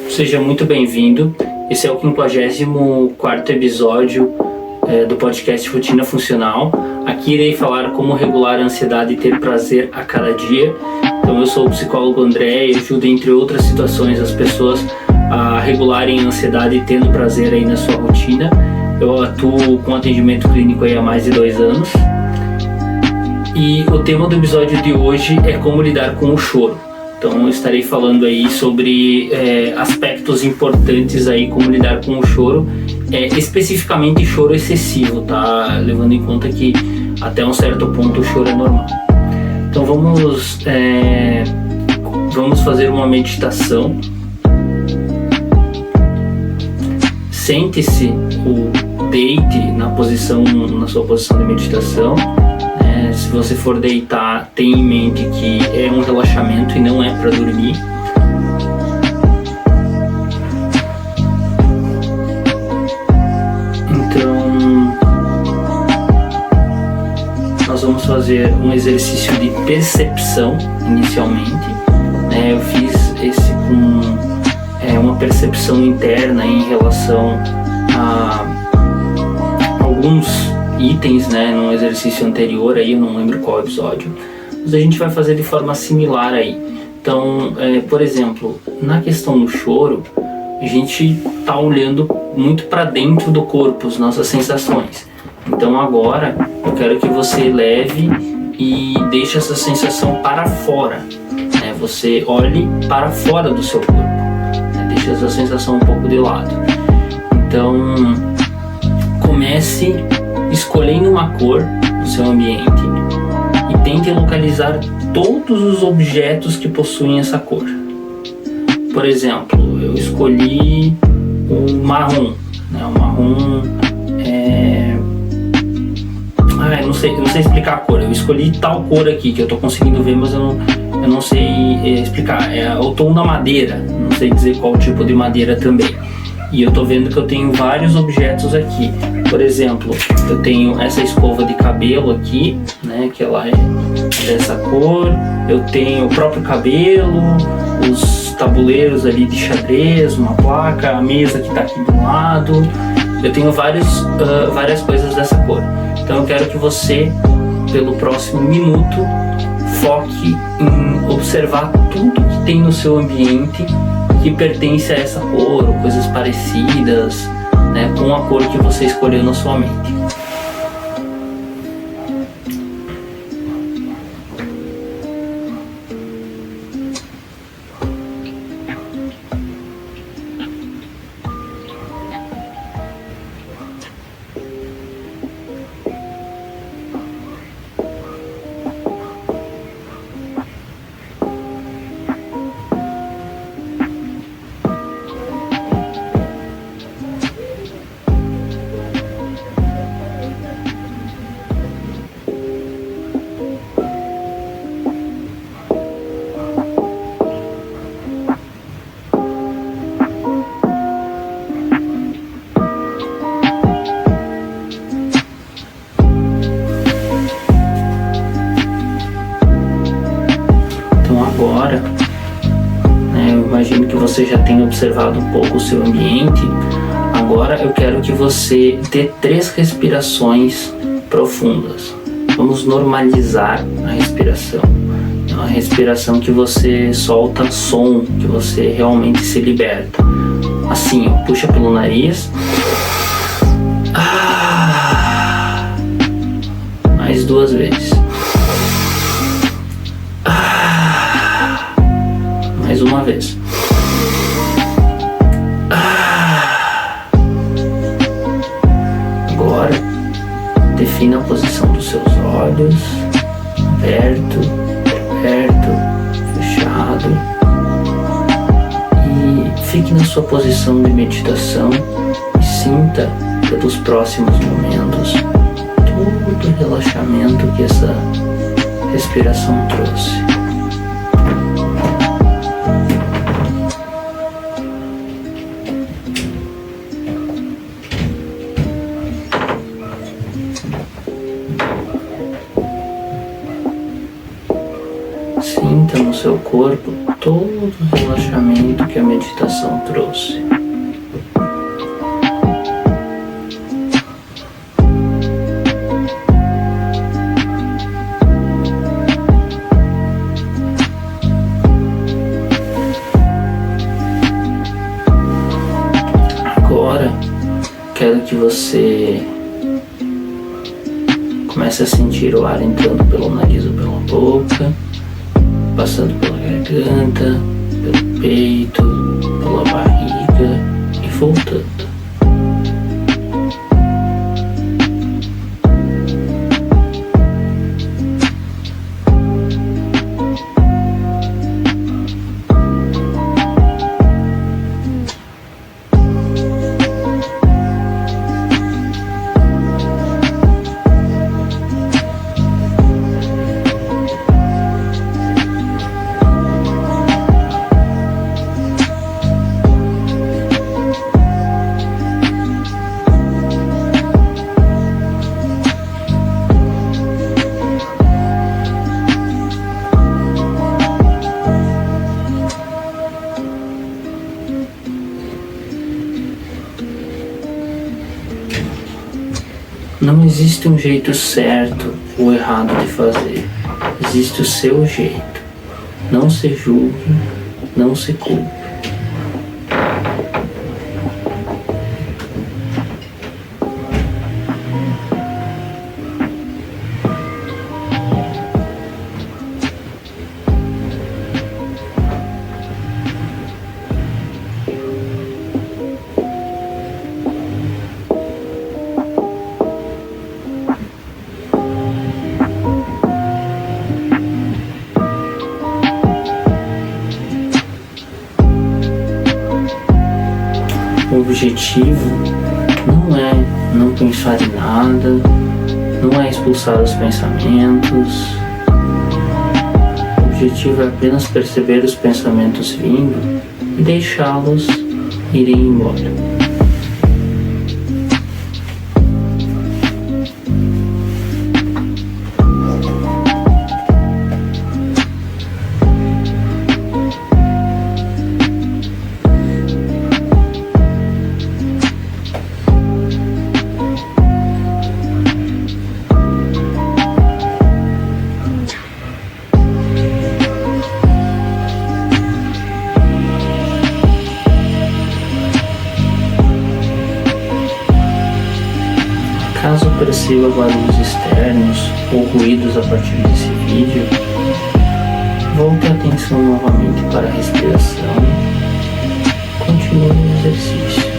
Seja muito bem-vindo. Esse é o 54º episódio do podcast Rotina Funcional. Aqui irei falar como regular a ansiedade e ter prazer a cada dia. Então, eu sou o psicólogo André e ajudo, entre outras situações, as pessoas a regularem a ansiedade tendo prazer aí na sua rotina. Eu atuo com atendimento clínico aí há mais de 2 anos. E o tema do episódio de hoje é como lidar com o choro. Então eu estarei falando aí sobre aspectos importantes aí, como lidar com o choro, especificamente choro excessivo, tá? Levando em conta que até um certo ponto o choro é normal. Então vamos fazer uma meditação. Sente-se ou deite na sua posição de meditação. Se você for deitar, tenha em mente que é um relaxamento e não é para dormir. Então, nós vamos fazer um exercício de percepção inicialmente. Eu fiz esse com uma percepção interna em relação a alguns itens, no exercício anterior, aí eu não lembro qual episódio, mas a gente vai fazer de forma similar aí. Então, por exemplo, na questão do choro, a gente está olhando muito para dentro do corpo, as nossas sensações. Então agora eu quero que você leve e deixe essa sensação para fora, você olhe para fora do seu corpo, deixe essa sensação um pouco de lado. Então comece escolhendo uma cor no seu ambiente e tente localizar todos os objetos que possuem essa cor. Por exemplo, eu escolhi o marrom. O marrom eu não sei explicar a cor. Eu escolhi tal cor aqui que eu estou conseguindo ver, mas eu não sei explicar. É o tom da madeira. Não sei dizer qual tipo de madeira também. E eu tô vendo que eu tenho vários objetos aqui. Por exemplo, eu tenho essa escova de cabelo aqui, que ela é dessa cor. Eu tenho o próprio cabelo, os tabuleiros ali de xadrez, uma placa, a mesa que tá aqui do lado. Eu tenho várias coisas dessa cor. Então eu quero que você, pelo próximo minuto, foque em observar tudo que tem no seu ambiente que pertence a essa cor, ou coisas parecidas, com a cor que você escolheu na sua mente. Agora, eu imagino que você já tenha observado um pouco o seu ambiente. Agora eu quero que você dê 3 respirações profundas. Vamos normalizar a respiração. É uma respiração que você solta som, que você realmente se liberta. Assim, puxa pelo nariz. Mais 2 vezes. Mais uma vez. Agora, defina a posição dos seus olhos. Aberto, fechado. E fique na sua posição de meditação e sinta pelos próximos momentos todo o relaxamento que essa respiração trouxe. seu corpo todo o relaxamento que a meditação trouxe. Agora, quero que você comece a sentir o ar entrando pelo nariz ou pela boca, passando pela garganta, pelo peito, pela barriga e voltando. Não existe um jeito certo ou errado de fazer. Existe o seu jeito. Não se julgue, não se culpe. O objetivo não é não pensar em nada, não é expulsar os pensamentos. O objetivo é apenas perceber os pensamentos vindo e deixá-los irem embora. Caso perceba barulhos externos ou ruídos a partir desse vídeo, volte a atenção novamente para a respiração. Continue o exercício.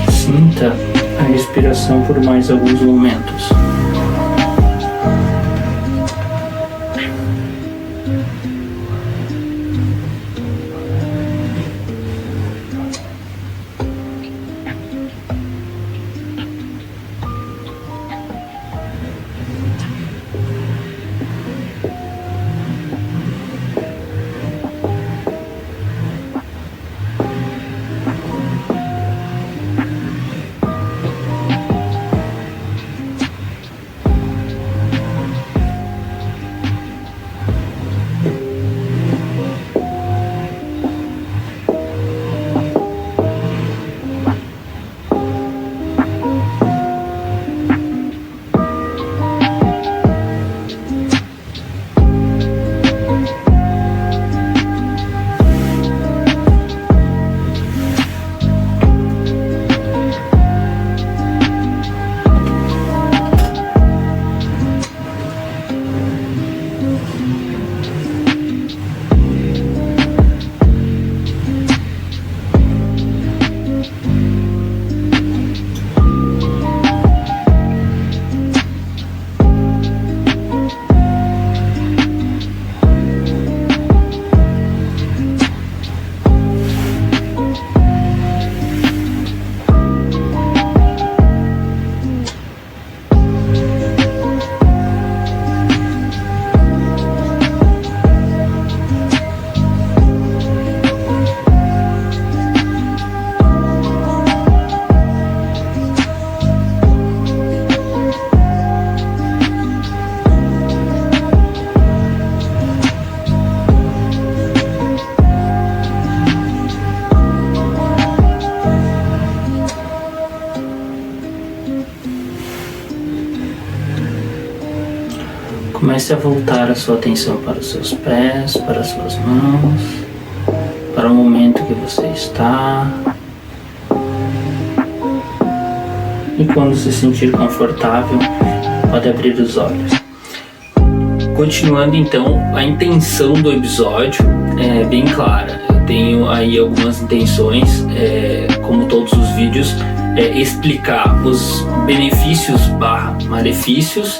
Sinta a respiração por mais alguns momentos. Comece a voltar a sua atenção para os seus pés, para as suas mãos, para o momento que você está. E quando se sentir confortável, pode abrir os olhos. Continuando então, a intenção do episódio é bem clara. Eu tenho aí algumas intenções, como todos os vídeos, explicar os benefícios/malefícios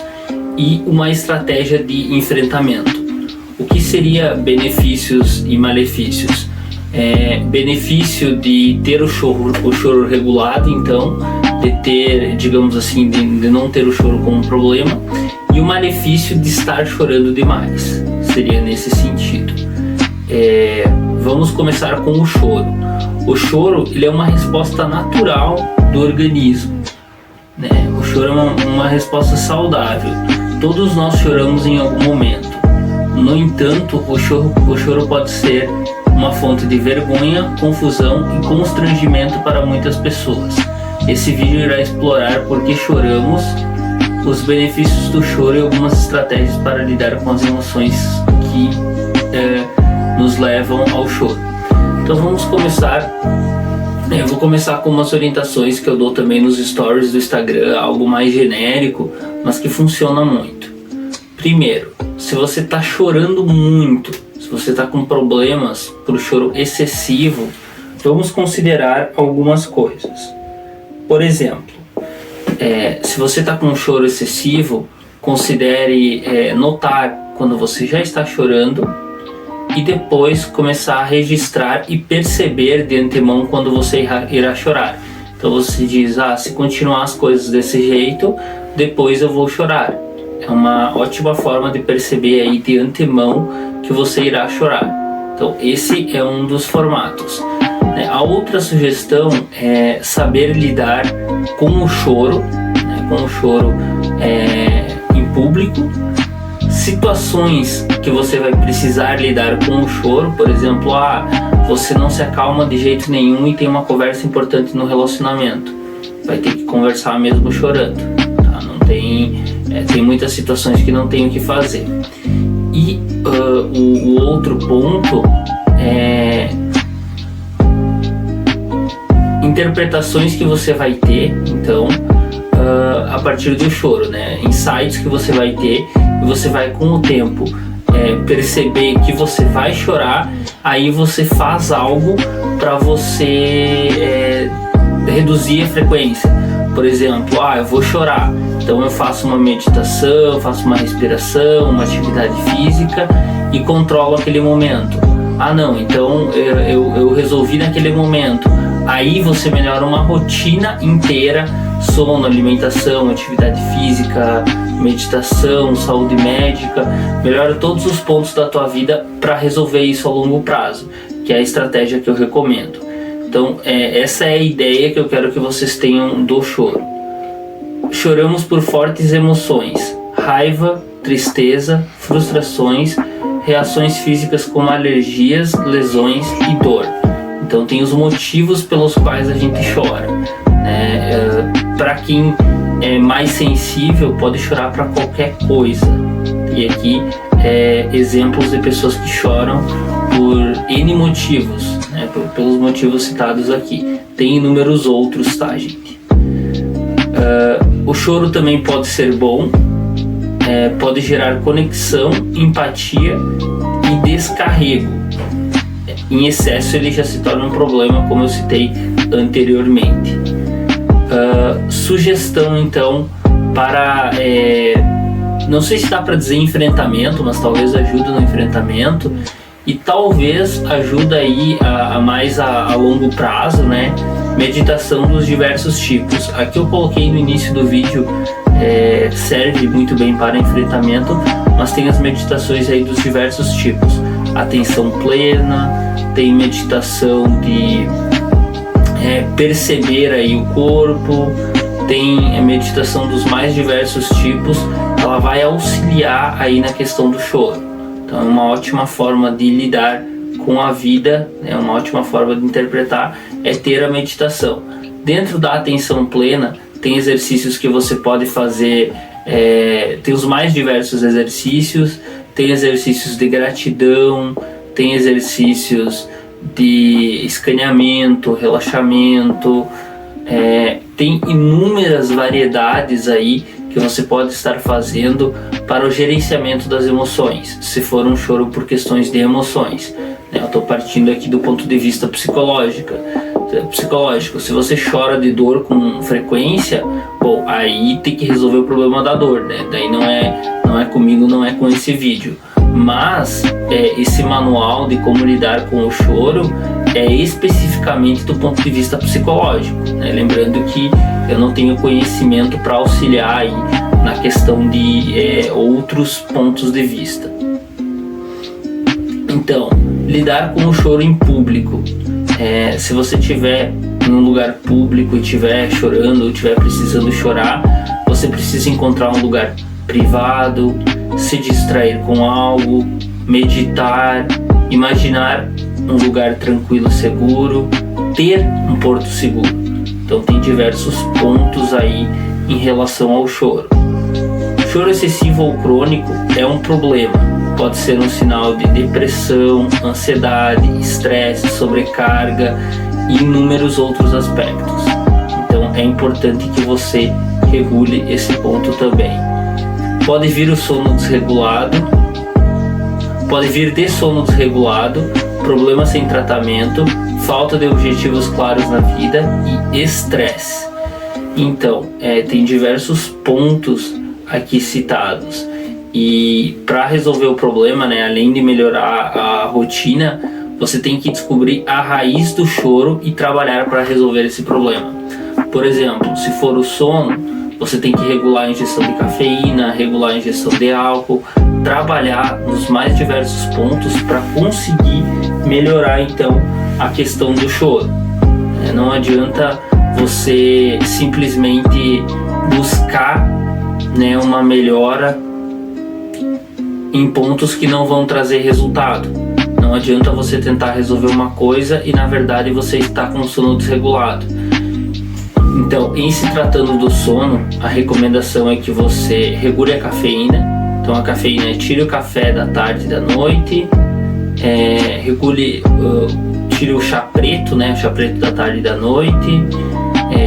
e uma estratégia de enfrentamento. O que seria benefícios e malefícios? Benefício de ter o choro regulado, então, de ter, digamos assim, de não ter o choro como um problema, e o malefício de estar chorando demais, seria nesse sentido. Vamos começar com o choro. O choro, ele é uma resposta natural do organismo, né? O choro é uma resposta saudável. Todos nós choramos em algum momento. No entanto, o choro pode ser uma fonte de vergonha, confusão e constrangimento para muitas pessoas. Esse vídeo irá explorar por que choramos, os benefícios do choro e algumas estratégias para lidar com as emoções que nos levam ao choro. Então vamos começar. Eu vou começar com umas orientações que eu dou também nos stories do Instagram, algo mais genérico, mas que funciona muito. Primeiro, se você está chorando muito, se você está com problemas por choro excessivo, vamos considerar algumas coisas. Por exemplo, se você está com um choro excessivo, considere notar quando você já está chorando e depois começar a registrar e perceber de antemão quando você irá chorar. Então você diz, se continuar as coisas desse jeito, depois eu vou chorar. É uma ótima forma de perceber aí de antemão que você irá chorar. Então esse é um dos formatos. A outra sugestão é saber lidar com o choro, em público. Situações que você vai precisar lidar com o choro, por exemplo, você não se acalma de jeito nenhum e tem uma conversa importante no relacionamento. Vai ter que conversar mesmo chorando, tá? Não tem muitas situações que não tem o que fazer. E o outro ponto é interpretações que você vai ter, então, a partir do choro, né? Insights que você vai ter, e você vai com o tempo perceber que você vai chorar, aí você faz algo para você reduzir a frequência. Por exemplo, eu vou chorar, então eu faço uma meditação, faço uma respiração, uma atividade física e controlo aquele momento. Não, então eu resolvi naquele momento. Aí você melhora uma rotina inteira: sono, alimentação, atividade física, meditação, saúde médica. Melhora todos os pontos da tua vida para resolver isso a longo prazo, que é a estratégia que eu recomendo. Então essa é a ideia que eu quero que vocês tenham do choro. Choramos por fortes emoções: raiva, tristeza, frustrações, reações físicas como alergias, lesões e dor. Então tem os motivos pelos quais a gente chora, né? Para quem é mais sensível, pode chorar para qualquer coisa. E aqui exemplos de pessoas que choram por N motivos, né? Pelos motivos citados aqui. Tem inúmeros outros, tá, gente? O choro também pode ser bom, pode gerar conexão, empatia e descarrego. Em excesso ele já se torna um problema, como eu citei anteriormente. Sugestão então para, não sei se dá para dizer enfrentamento, mas talvez ajude no enfrentamento e talvez ajuda aí a mais a longo prazo, né? Meditação dos diversos tipos. Aqui eu coloquei no início do vídeo, serve muito bem para enfrentamento, mas tem as meditações aí dos diversos tipos. Atenção plena, tem meditação de perceber aí o corpo, tem a meditação dos mais diversos tipos. Ela vai auxiliar aí na questão do choro. Então é uma ótima forma de lidar com a vida, é uma ótima forma de interpretar, ter a meditação. Dentro da atenção plena, tem exercícios que você pode fazer Tem os mais diversos exercícios, tem exercícios de gratidão, tem exercícios de escaneamento, relaxamento, tem inúmeras variedades aí que você pode estar fazendo para o gerenciamento das emoções, se for um choro por questões de emoções. Eu estou partindo aqui do ponto de vista psicológico. Se você chora de dor com frequência, bom, aí tem que resolver o problema da dor, né? Daí não é comigo, não é com esse vídeo. Mas esse manual de como lidar com o choro é especificamente do ponto de vista psicológico, né? Lembrando que eu não tenho conhecimento para auxiliar aí na questão de outros pontos de vista. Então, lidar com o choro em público. Se você estiver em um lugar público e estiver chorando ou estiver precisando chorar, você precisa encontrar um lugar privado, se distrair com algo, meditar, imaginar um lugar tranquilo, seguro, ter um porto seguro. Então tem diversos pontos aí em relação ao choro. Choro excessivo ou crônico é um problema. Pode ser um sinal de depressão, ansiedade, estresse, sobrecarga e inúmeros outros aspectos. Então é importante que você regule esse ponto também. Pode vir o sono desregulado, pode vir de sono desregulado, problemas sem tratamento, falta de objetivos claros na vida e estresse. Então, tem diversos pontos aqui citados. E para resolver o problema, né, além de melhorar a rotina, você tem que descobrir a raiz do choro e trabalhar para resolver esse problema. Por exemplo, se for o sono, você tem que regular a ingestão de cafeína, regular a ingestão de álcool, trabalhar nos mais diversos pontos para conseguir melhorar então a questão do choro. Não adianta você simplesmente buscar, né, uma melhora em pontos que não vão trazer resultado. Não adianta você tentar resolver uma coisa e na verdade você está com o sono desregulado. Então, em se tratando do sono, a recomendação é que você regule a cafeína. Então a cafeína, tire o café da tarde e da noite, tire o chá preto, né, o chá preto da tarde e da noite,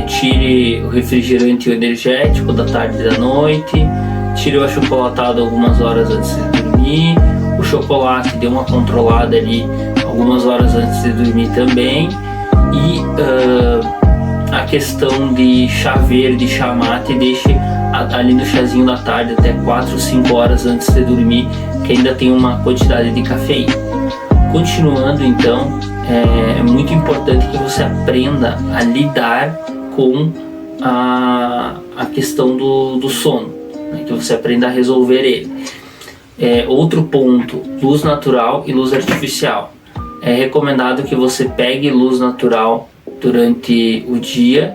tire o refrigerante e o energético da tarde e da noite, tire o achocolatado algumas horas antes de dormir, o chocolate dê uma controlada ali algumas horas antes de dormir também, e a questão de chá verde, chá mate, deixe ali no chazinho da tarde até 4 ou 5 horas antes de dormir, que ainda tem uma quantidade de cafeína. Continuando então, é muito importante que você aprenda a lidar com a questão do sono, né? Que você aprenda a resolver ele. Outro ponto, luz natural e luz artificial. É recomendado que você pegue luz natural durante o dia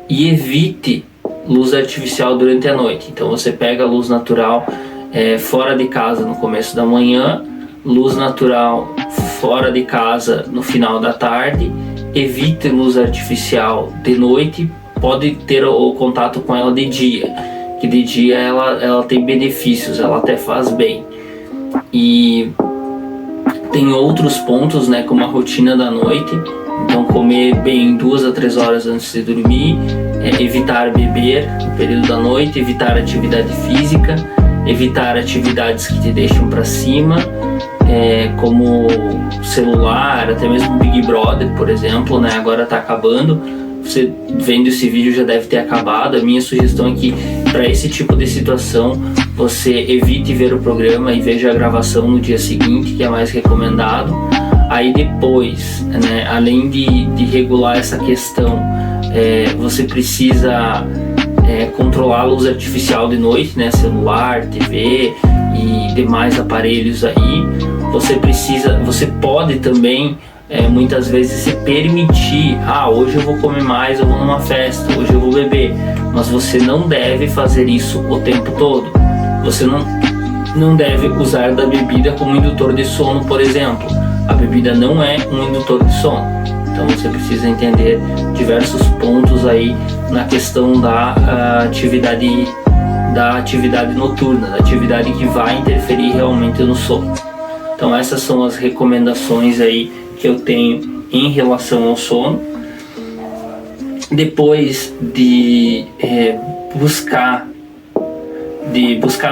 e evite luz artificial durante a noite. Então você pega a luz natural fora de casa no começo da manhã, luz natural fora de casa no final da tarde, evite luz artificial de noite, pode ter o contato com ela de dia, que de dia ela tem benefícios, ela até faz bem. E tem outros pontos, né, como a rotina da noite. Então comer bem 2 a 3 horas antes de dormir, evitar beber no período da noite, evitar atividade física, evitar atividades que te deixam para cima, como celular, até mesmo Big Brother, por exemplo, né? Agora está acabando. Você vendo esse vídeo já deve ter acabado. A minha sugestão é que para esse tipo de situação você evite ver o programa e veja a gravação no dia seguinte, que é mais recomendado. Aí depois, né, além de regular essa questão, você precisa controlar a luz artificial de noite, né, celular, TV e demais aparelhos aí. Você pode também muitas vezes se permitir, hoje eu vou comer mais, eu vou numa festa, hoje eu vou beber, mas você não deve fazer isso o tempo todo. Você não deve usar da bebida como indutor de sono, por exemplo. A bebida não é um indutor de sono. Então você precisa entender diversos pontos aí na questão da atividade da atividade noturna, da atividade que vai interferir realmente no sono. Então essas são as recomendações aí que eu tenho em relação ao sono. Depois de buscar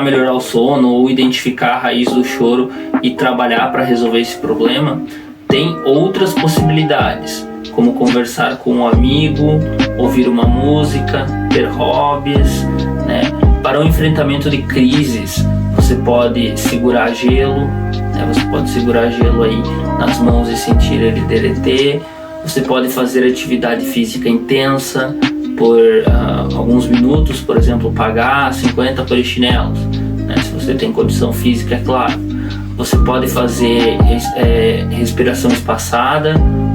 melhorar o sono ou identificar a raiz do choro e trabalhar para resolver esse problema, tem outras possibilidades, como conversar com um amigo, ouvir uma música, ter hobbies, né? Para o enfrentamento de crises, você pode segurar gelo, né? Você pode segurar gelo aí nas mãos e sentir ele derreter. Você pode fazer atividade física intensa por alguns minutos, por exemplo, pagar 50 polichinelos, né? Se você tem condição física, é claro. Você pode fazer respiração espaçada,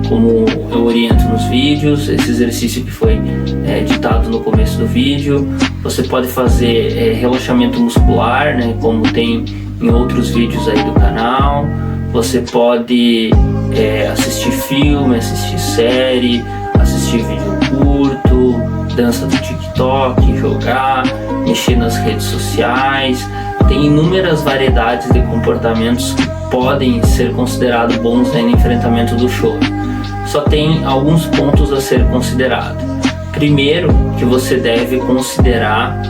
como eu oriento nos vídeos, esse exercício que foi ditado no começo do vídeo. Você pode fazer relaxamento muscular, né, como tem em outros vídeos aí do canal. Você pode assistir filme, assistir série, assistir vídeo curto, dança do TikTok, jogar, mexer nas redes sociais. Tem inúmeras variedades de comportamentos que podem ser considerados bons no enfrentamento do choro. Só tem alguns pontos a ser considerado. Primeiro, que você deve considerar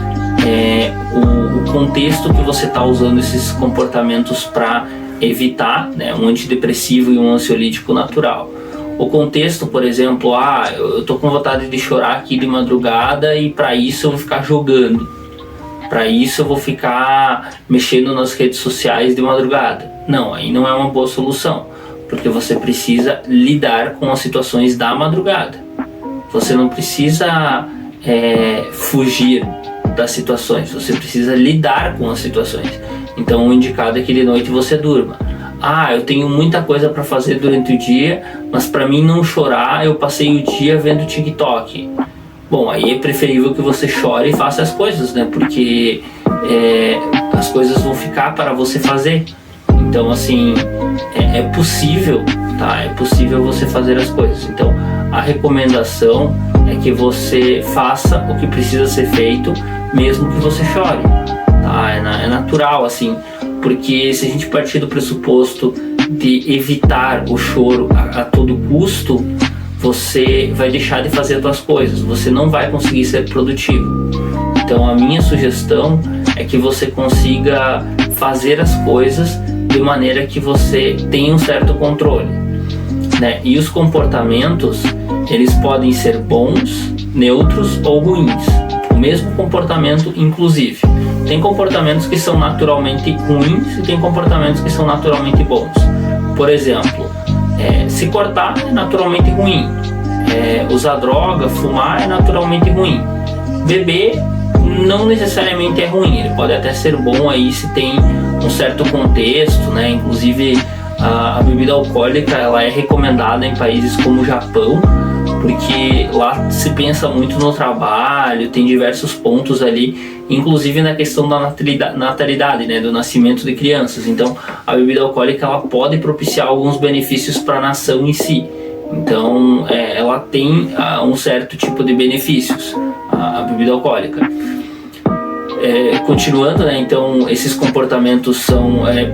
o contexto que você está usando esses comportamentos para evitar, né, um antidepressivo e um ansiolítico natural. O contexto, por exemplo, eu tô com vontade de chorar aqui de madrugada e para isso eu vou ficar jogando. Para isso eu vou ficar mexendo nas redes sociais de madrugada. Não, aí não é uma boa solução, porque você precisa lidar com as situações da madrugada. Você não precisa fugir das situações, você precisa lidar com as situações. Então o indicado é que de noite você durma. Eu tenho muita coisa para fazer durante o dia, mas para mim não chorar, eu passei o dia vendo TikTok. Bom, aí é preferível que você chore e faça as coisas, né? Porque as coisas vão ficar para você fazer. Então, assim, é possível, tá? É possível você fazer as coisas. Então, a recomendação é que você faça o que precisa ser feito, mesmo que você chore, tá? É natural, assim, porque se a gente partir do pressuposto de evitar o choro a todo custo, você vai deixar de fazer as suas coisas, você não vai conseguir ser produtivo. Então a minha sugestão é que você consiga fazer as coisas de maneira que você tenha um certo controle, né? E os comportamentos, eles podem ser bons, neutros ou ruins. O mesmo comportamento, inclusive. Tem comportamentos que são naturalmente ruins e tem comportamentos que são naturalmente bons. Por exemplo, se cortar é naturalmente ruim, usar droga, fumar é naturalmente ruim, beber não necessariamente é ruim, ele pode até ser bom aí se tem um certo contexto, né? Inclusive a bebida alcoólica ela é recomendada em países como o Japão, porque lá se pensa muito no trabalho, tem diversos pontos ali, inclusive na questão da natalidade, né, do nascimento de crianças. Então a bebida alcoólica ela pode propiciar alguns benefícios para a nação em si. Então ela tem um certo tipo de benefícios, a bebida alcoólica. Continuando, né, então esses comportamentos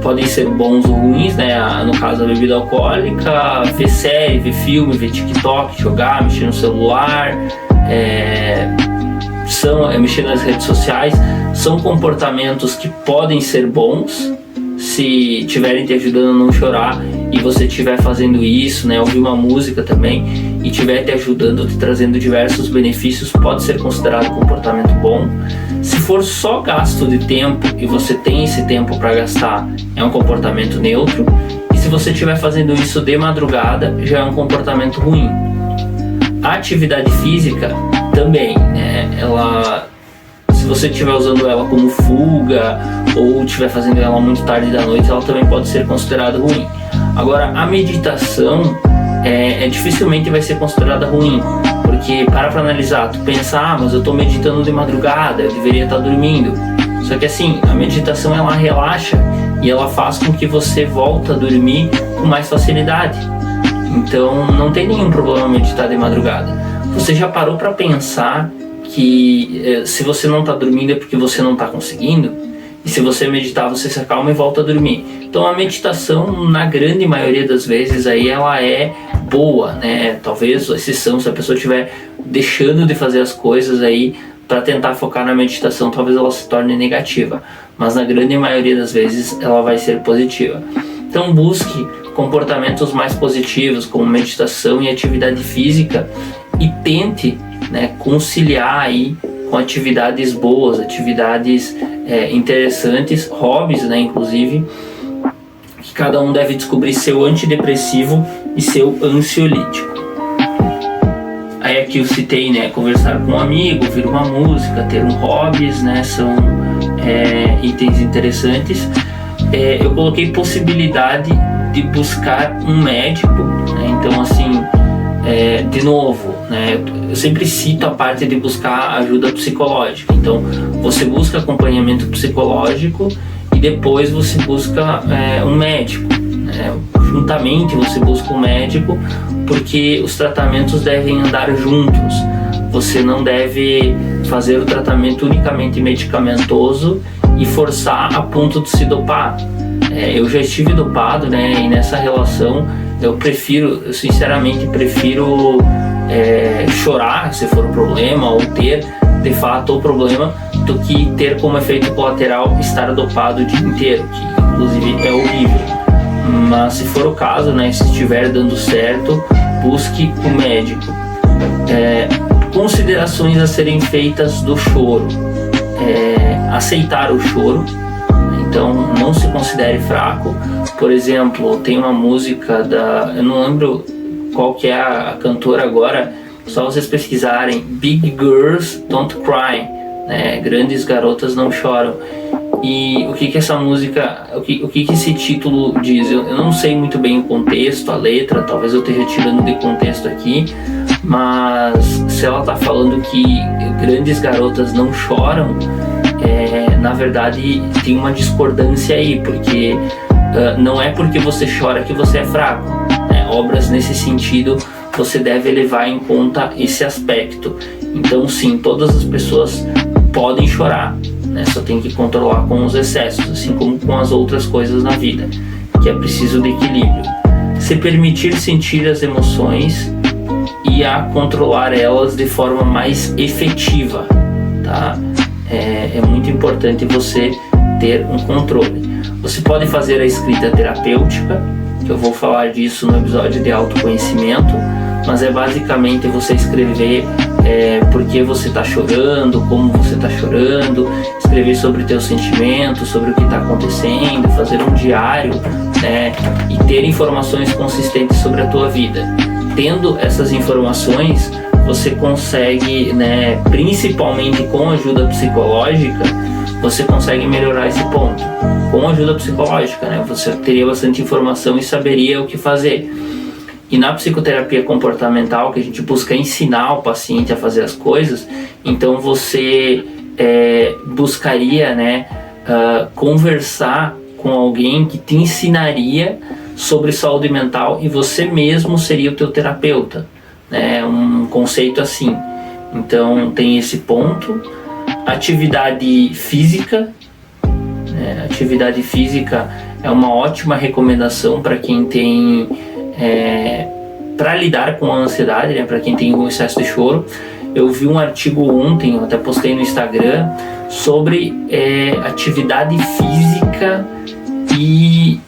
podem ser bons ou ruins, né, no caso da bebida alcoólica, ver série, ver filme, ver TikTok, jogar, mexer no celular, mexer nas redes sociais, são comportamentos que podem ser bons se estiverem te ajudando a não chorar e você estiver fazendo isso, né, ouvir uma música também e estiver te ajudando, te trazendo diversos benefícios, pode ser considerado comportamento bom. Se for só gasto de tempo e você tem esse tempo para gastar, é um comportamento neutro. E se você estiver fazendo isso de madrugada, já é um comportamento ruim. A atividade física também, né, se você estiver usando ela como fuga ou estiver fazendo ela muito tarde da noite, ela também pode ser considerada ruim. Agora, a meditação dificilmente vai ser considerada ruim, porque para analisar, tu pensa, mas eu estou meditando de madrugada, eu deveria estar dormindo. Só que assim, a meditação ela relaxa e ela faz com que você volte a dormir com mais facilidade. Então não tem nenhum problema meditar de madrugada. Você já parou para pensar que se você não está dormindo é porque você não está conseguindo, e se você meditar você se acalma e volta a dormir. Então a meditação, na grande maioria das vezes, aí ela é boa, né? Talvez a exceção, se a pessoa estiver deixando de fazer as coisas aí para tentar focar na meditação, talvez ela se torne negativa, mas na grande maioria das vezes ela vai ser positiva. Então busque comportamentos mais positivos, como meditação e atividade física, e tente, né, conciliar aí com atividades boas, atividades interessantes, hobbies, né, inclusive, que cada um deve descobrir seu antidepressivo e seu ansiolítico. Aí aqui eu citei, né, conversar com um amigo, ouvir uma música, ter hobbies, né, são itens interessantes. Eu coloquei possibilidade de buscar um médico, né, então assim, de novo, né, eu sempre cito a parte de buscar ajuda psicológica. Então você busca acompanhamento psicológico e depois você busca um médico, né? Juntamente você busca um médico, porque os tratamentos devem andar juntos. Você não deve fazer o tratamento unicamente medicamentoso e forçar a ponto de se dopar. Eu já estive dopado, né, e nessa relação eu sinceramente prefiro chorar se for um problema, ou ter de fato o problema, do que ter como efeito colateral estar dopado o dia inteiro, que inclusive é horrível. Mas se for o caso, né, se estiver dando certo, busque o médico. Considerações a serem feitas do choro: aceitar o choro, então não se considere fraco. Por exemplo, tem uma música eu não lembro qual que é a cantora agora, só vocês pesquisarem, Big Girls Don't Cry, né? Grandes garotas não choram. E o que essa música, o que esse título diz? Eu não sei muito bem o contexto, a letra, talvez eu esteja tirando de contexto aqui, mas se ela está falando que grandes garotas não choram, na verdade tem uma discordância aí, porque não é porque você chora que você é fraco, né? Obras nesse sentido você deve levar em conta esse aspecto. Então sim, todas as pessoas podem chorar, né? Só tem que controlar com os excessos, assim como com as outras coisas na vida, que é preciso de equilíbrio. Se permitir sentir as emoções e a controlar elas de forma mais efetiva, tá? É muito importante você ter um controle. Você pode fazer a escrita terapêutica, que eu vou falar disso no episódio de autoconhecimento, mas é basicamente você escrever por que você está chorando, como você está chorando, escrever sobre teus sentimentos, sobre o que está acontecendo, fazer um diário, né, e ter informações consistentes sobre a tua vida. Tendo essas informações, você consegue, né, principalmente com ajuda psicológica, você consegue melhorar esse ponto. Com ajuda psicológica, né, você teria bastante informação e saberia o que fazer. E na psicoterapia comportamental, que a gente busca ensinar o paciente a fazer as coisas, então você buscaria, né, conversar com alguém que te ensinaria sobre saúde mental, e você mesmo seria o teu terapeuta, né, um conceito assim. Então tem esse ponto. Atividade física, né? Atividade física é uma ótima recomendação para quem tem para lidar com a ansiedade, né? Para quem tem um excesso de choro. Eu vi um artigo ontem, eu até postei no Instagram, sobre atividade física e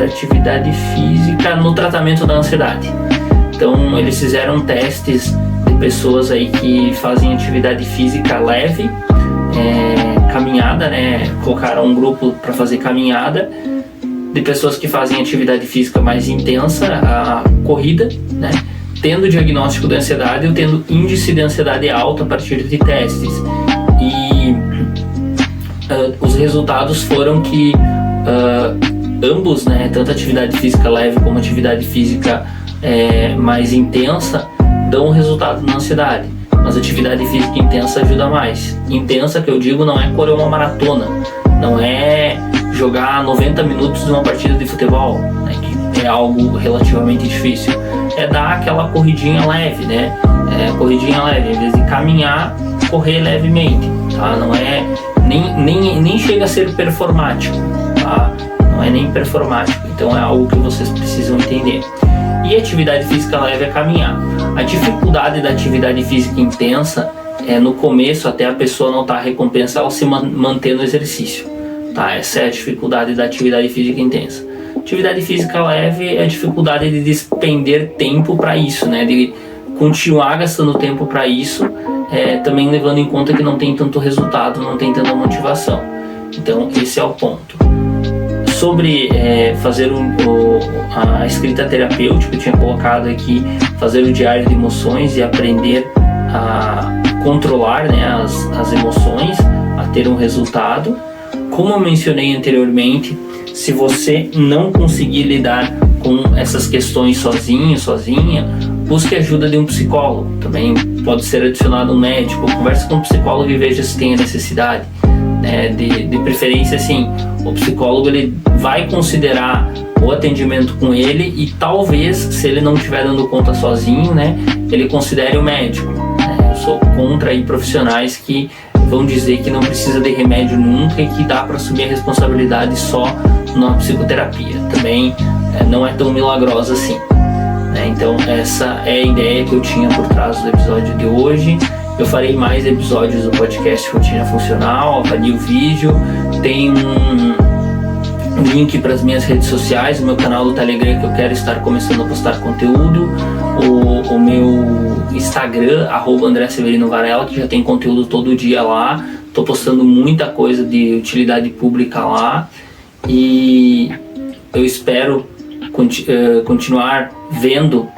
atividade física no tratamento da ansiedade. Então eles fizeram testes de pessoas aí que fazem atividade física leve, caminhada, né? Colocaram um grupo para fazer caminhada, de pessoas que fazem atividade física mais intensa, a corrida, né? Tendo diagnóstico de ansiedade ou tendo índice de ansiedade alto a partir de testes. E os resultados foram que ambos, né, tanto atividade física leve como atividade física mais intensa, dão resultado na ansiedade. Mas atividade física intensa ajuda mais. Intensa, que eu digo, não é correr uma maratona, não é jogar 90 minutos de uma partida de futebol, né, que é algo relativamente difícil. é dar aquela corridinha leve, né? Corridinha leve, em vez de caminhar, correr levemente, tá? Não é nem chega a ser performático, tá? Não é nem performático, então é algo que vocês precisam entender. E atividade física leve é caminhar. A dificuldade da atividade física intensa é no começo, até a pessoa notar a recompensa ao se manter no exercício, tá? Essa é a dificuldade da atividade física intensa. Atividade física leve é a dificuldade de despender tempo para isso, né? De continuar gastando tempo para isso, também levando em conta que não tem tanto resultado, não tem tanta motivação. Então esse é o ponto. Sobre fazer a escrita terapêutica, eu tinha colocado aqui, fazer o diário de emoções e aprender a controlar, né, as emoções, a ter um resultado. Como eu mencionei anteriormente, se você não conseguir lidar com essas questões sozinho, sozinha, busque a ajuda de um psicólogo. Também pode ser adicionado um médico, converse com um psicólogo e veja se tem a necessidade. De preferência, assim, o psicólogo ele vai considerar o atendimento com ele e talvez, se ele não estiver dando conta sozinho, né, ele considere o médico. Eu sou contra aí profissionais que vão dizer que não precisa de remédio nunca e que dá para assumir a responsabilidade só na psicoterapia. Também não é tão milagrosa assim. Então essa é a ideia que eu tinha por trás do episódio de hoje. Eu farei mais episódios do podcast Rotina Funcional, avalie o vídeo, tem um link para as minhas redes sociais, o meu canal do Telegram que eu quero estar começando a postar conteúdo, o meu Instagram, @AndréSeverinoVarela, que já tem conteúdo todo dia lá, estou postando muita coisa de utilidade pública lá e eu espero continuar vendo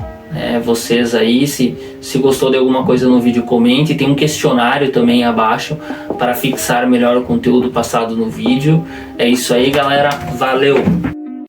vocês aí. Se gostou de alguma coisa no vídeo, comente. Tem um questionário também abaixo para fixar melhor o conteúdo passado no vídeo. É isso aí, galera, valeu!